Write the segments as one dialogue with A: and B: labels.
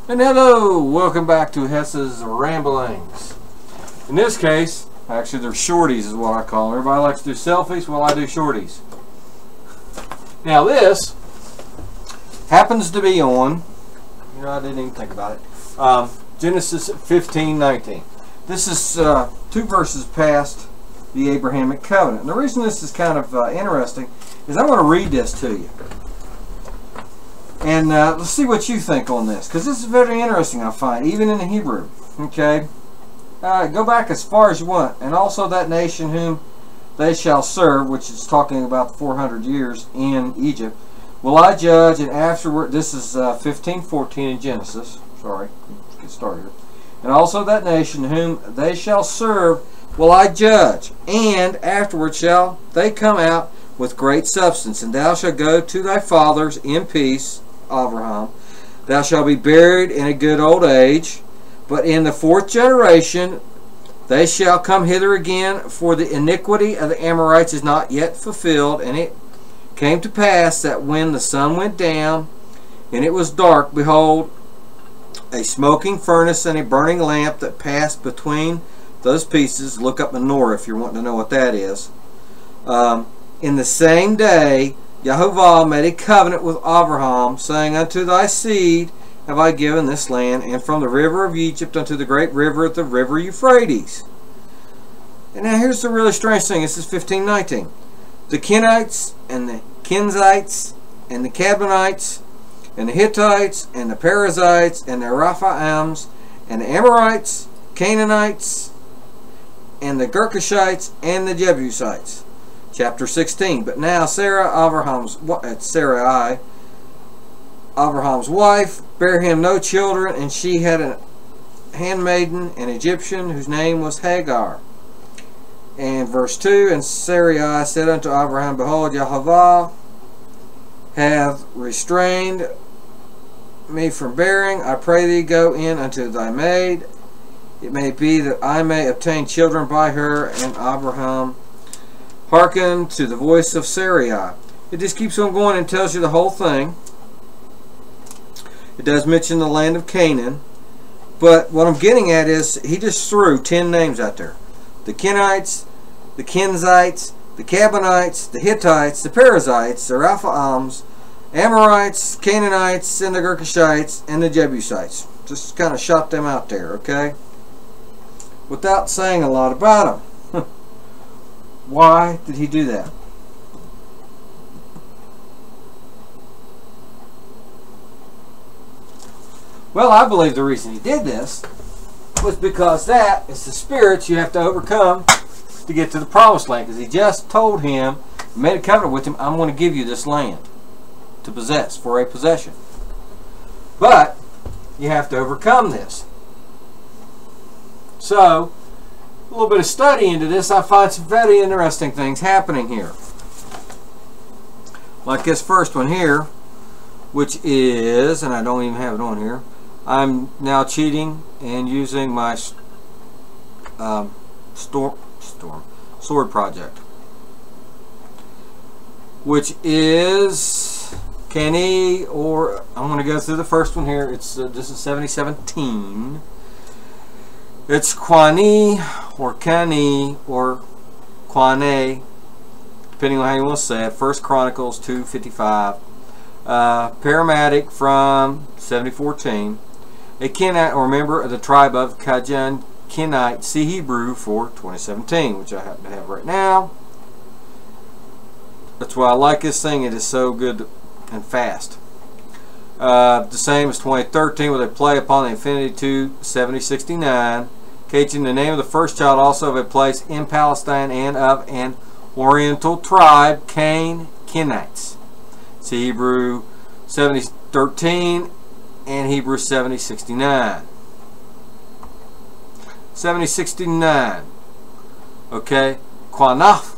A: And hello, welcome back to Hess's Ramblings. In this case, actually they're shorties is what I call them. Everybody likes to do selfies, well I do shorties. Now this happens to be on, I didn't even think about it, Genesis 15:19. This is 2 verses past the Abrahamic covenant. And the reason this is kind of interesting is I want to read this to you. And let's see what you think on this, because this is very interesting, I find, even in the Hebrew. Okay? Go back as far as you want. And also that nation whom they shall serve, which is talking about 400 years in Egypt, will I judge, and afterward, this is 15:14 in Genesis. Sorry, let's get started here. And also that nation whom they shall serve will I judge, and afterward shall they come out with great substance. And thou shalt go to thy fathers in peace, Abraham. Thou shalt be buried in a good old age. But in the 4th generation they shall come hither again, for the iniquity of the Amorites is not yet fulfilled. And it came to pass that when the sun went down and it was dark, behold, a smoking furnace and a burning lamp that passed between those pieces. Look up menorah if you're wanting to know what that is. In the same day Jehovah made a covenant with Abraham, saying, Unto thy seed have I given this land, and from the river of Egypt unto the great river, the river Euphrates. And now here's the really strange thing. This is 15:19. The Kenites and the Kenizzites and the Canaanites and the Hittites and the Perizzites and the Rephaims and the Amorites, Canaanites and the Girgashites and the Jebusites. Chapter 16. But now Sarai, Abraham's wife, bare him no children, and she had a handmaiden, an Egyptian, whose name was Hagar. And verse 2, And Sarai said unto Abraham, Behold, Jehovah hath restrained me from bearing. I pray thee, go in unto thy maid. It may be that I may obtain children by her. And Abraham hearkened to the voice of Sarai. It just keeps on going and tells you the whole thing. It does mention the land of Canaan, but what I'm getting at is he just threw 10 names out there. The Kenites, the Kenizzites, the Canaanites, the Hittites, the Perizzites, the Rephaims, Amorites, Canaanites, and the Girgashites, and the Jebusites. Just kind of shot them out there, okay? Without saying a lot about them. Why did he do that? Well, I believe the reason he did this was because that is the spirits you have to overcome to get to the promised land. Because he just told him, made a covenant with him, I'm going to give you this land to possess, for a possession. But you have to overcome this. So, a little bit of study into this, I find some very interesting things happening here. Like this first one here, which is, and I don't even have it on here, I'm now cheating and using my sword project, which is Kenny, or I'm going to go through the first one here. It's this is 7017. It's Kwani or Kani or Kwane, depending on how you want to say it. 1 Chronicles 2:55. Paramedic from 7014. A Kenite or member of the tribe of Kajan Kenite, see Hebrew for 2017, which I happen to have right now. That's why I like this thing. It is so good and fast. The same as 2013, where they play upon the infinity to 7069, catching the name of the first child also of a place in Palestine and of an oriental tribe, Kenites. See Hebrew 7013 and Hebrew 7069. 7069. Okay, Quanaf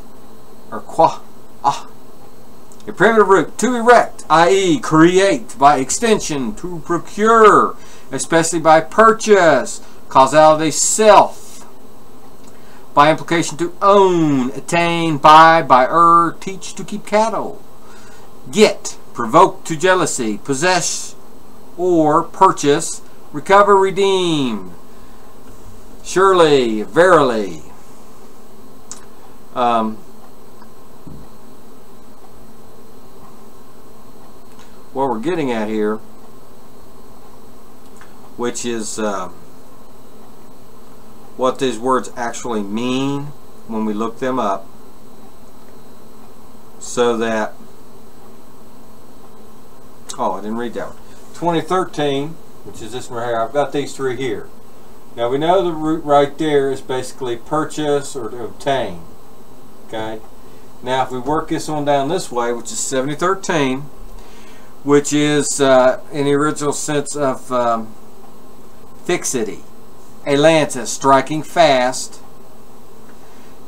A: or Qua. A primitive root, to erect, i.e. create, by extension, to procure, especially by purchase, causality, self, by implication, to own, attain, buy, teach, to keep cattle, get, provoke to jealousy, possess, or purchase recover, redeem, surely, verily. What we're getting at here, which is what these words actually mean when we look them up, so that, oh, I didn't read that one. 2013, which is this one right here, I've got these three here. Now we know the root right there is basically purchase or to obtain. Okay. Now if we work this on down this way, which is 7013, which is in the original sense of fixity, a lance is striking fast,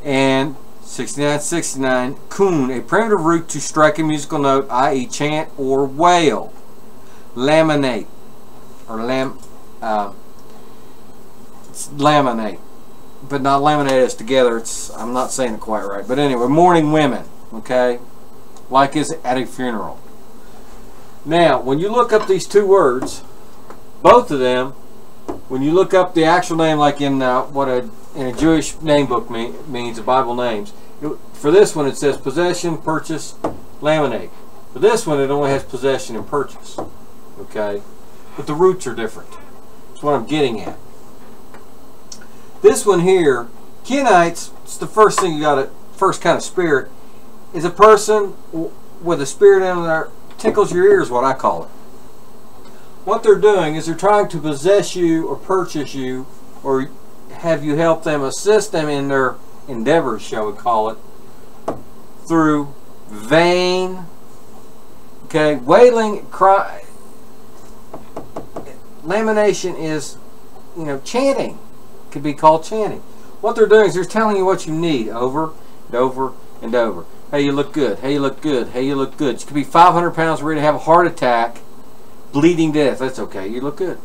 A: and 6969, kun, a primitive root to strike a musical note, i.e. chant or wail. Laminate, or laminate, but not laminate us together. It's, I'm not saying it quite right, but anyway, mourning women, okay, like is at a funeral. Now, when you look up these two words, both of them, when you look up the actual name, like in in a Jewish name book means, the Bible names, for this one it says possession, purchase, laminate. For this one it only has possession and purchase. Okay, but the roots are different. That's what I'm getting at. This one here, Kenites, it's the first thing you got to, first kind of spirit, is a person with a spirit in there, tickles your ears, what I call it. What they're doing is they're trying to possess you or purchase you, or have you help them, assist them in their endeavors, shall we call it, through vain, okay, wailing, cry. Lamination is, you know, chanting. Could be called chanting. What they're doing is they're telling you what you need over and over and over. Hey, you look good. Hey, you look good. Hey, you look good. You could be 500 pounds, ready to have a heart attack, bleeding to death. That's okay. You look good.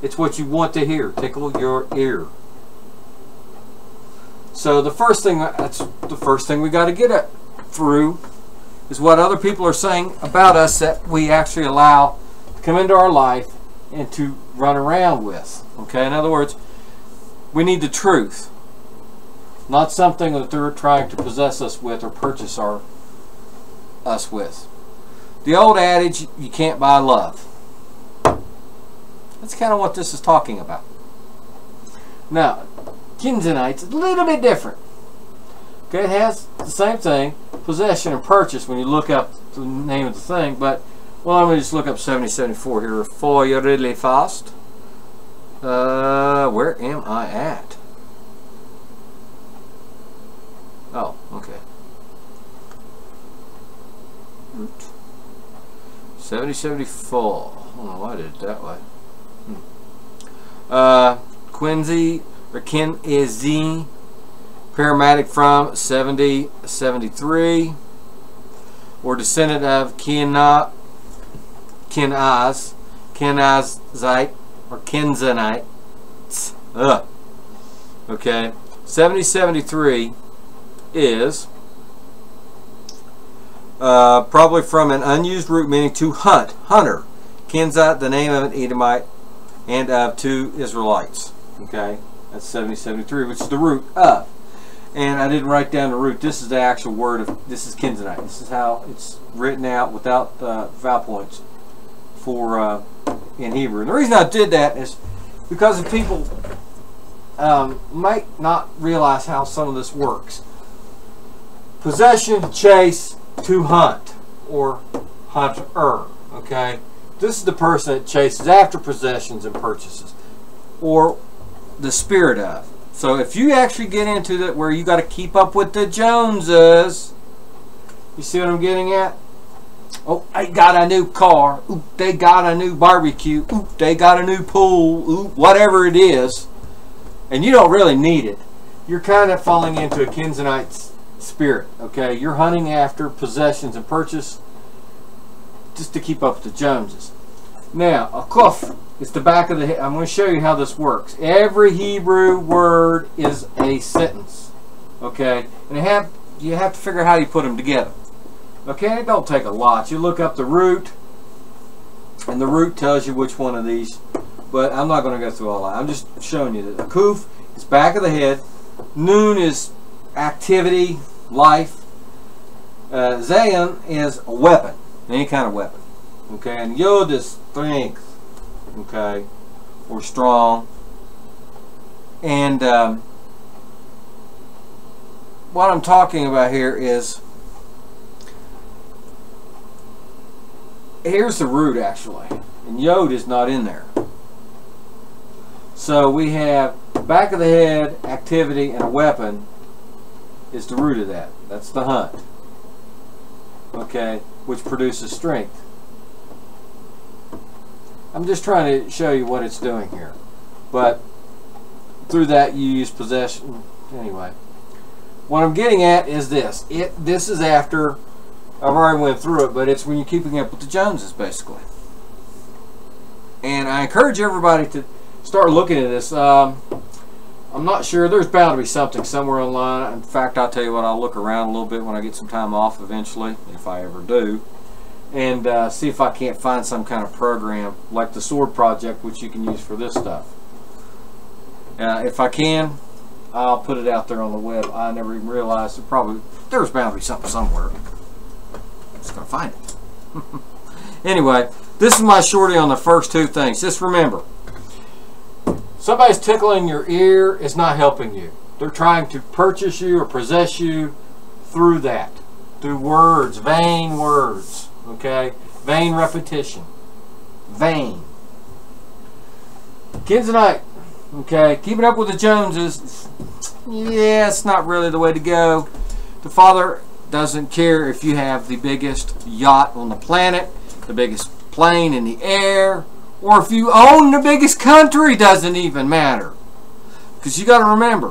A: It's what you want to hear. Tickle your ear. So the first thing, that's the first thing we got to get at through, is what other people are saying about us that we actually allow to come into our life and to run around with. Okay, in other words, we need the truth, not something that they're trying to possess us with or purchase us with. The old adage, you can't buy love. That's kind of what this is talking about. Now, Kenizzites is a little bit different. Okay, it has the same thing, possession and purchase when you look up the name of the thing, but, well, let me just look up 7074 here for you really fast. Where am I at? Oh, okay. 7074. I don't know why I did it that way. Quincy or Kenizzi, paramedic from 7073, or descendant of Kenites, Kenizzites, or Kenizzites. Okay, 7073 is probably from an unused root meaning to hunt, hunter. Kenizzite, the name of an Edomite, and of two Israelites. Okay, that's 7073, which is the root of. And I didn't write down the root. This is the actual word of, this is Kenizzite. This is how it's written out without vowel points for in Hebrew. And the reason I did that is because if people might not realize how some of this works. Possession, chase, to hunt, or hunter. Okay, this is the person that chases after possessions and purchases, or the spirit of. So if you actually get into that where you got to keep up with the Joneses, you see what I'm getting at? Oh, they got a new car. Ooh, they got a new barbecue. Ooh, they got a new pool. Ooh, whatever it is, and you don't really need it. You're kind of falling into a Kenizzite spirit. Okay, you're hunting after possessions and purchase just to keep up with the Joneses. Now, a kuf is the back of the head. I'm going to show you how this works. Every Hebrew word is a sentence. Okay, and you have to figure out how you put them together. Okay, it don't take a lot. You look up the root, and the root tells you which one of these but I'm not going to go through all that. I'm just showing you that Akuf is back of the head. Nun is activity, life. Zayin is a weapon, any kind of weapon. Okay, and Yod is strength. Okay, or strong. And what I'm talking about here is, here's the root actually, and Yod is not in there. So we have back of the head, activity, and a weapon is the root of that. That's the hunt. Okay, which produces strength. I'm just trying to show you what it's doing here. But through that you use possession. Anyway, what I'm getting at is this. This is after, I've already went through it, but it's when you're keeping up with the Joneses, basically. And I encourage everybody to start looking at this. I'm not sure. There's bound to be something somewhere online. In fact, I'll tell you what, I'll look around a little bit when I get some time off eventually, if I ever do, and see if I can't find some kind of program like the Sword Project, which you can use for this stuff. If I can, I'll put it out there on the web. I never even realized there's bound to be something somewhere. I'm just going to find it. Anyway, this is my shorty on the first two things. Just remember, somebody's tickling your ear is not helping you. They're trying to purchase you or possess you through that. Through words, vain words. Okay? Vain repetition. Vain. Kenizzite. Okay? Keeping up with the Joneses. Yeah, it's not really the way to go. The Father doesn't care if you have the biggest yacht on the planet, the biggest plane in the air, or if you own the biggest country. Doesn't even matter. Because you got to remember,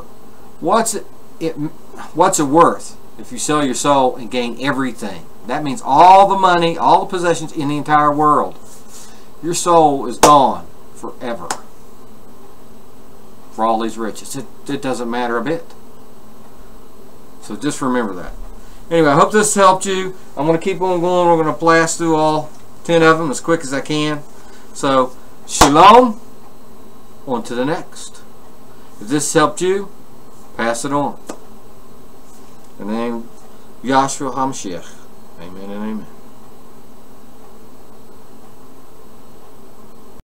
A: what's it worth if you sell your soul and gain everything? That means all the money, all the possessions in the entire world. Your soul is gone forever. For all these riches. It doesn't matter a bit. So just remember that. Anyway, I hope this helped you. I'm going to keep on going. We're going to blast through all 10 of them as quick as I can. So, shalom, on to the next. If this helped you, pass it on. In the name of Yahshua HaMashiach. Amen and amen.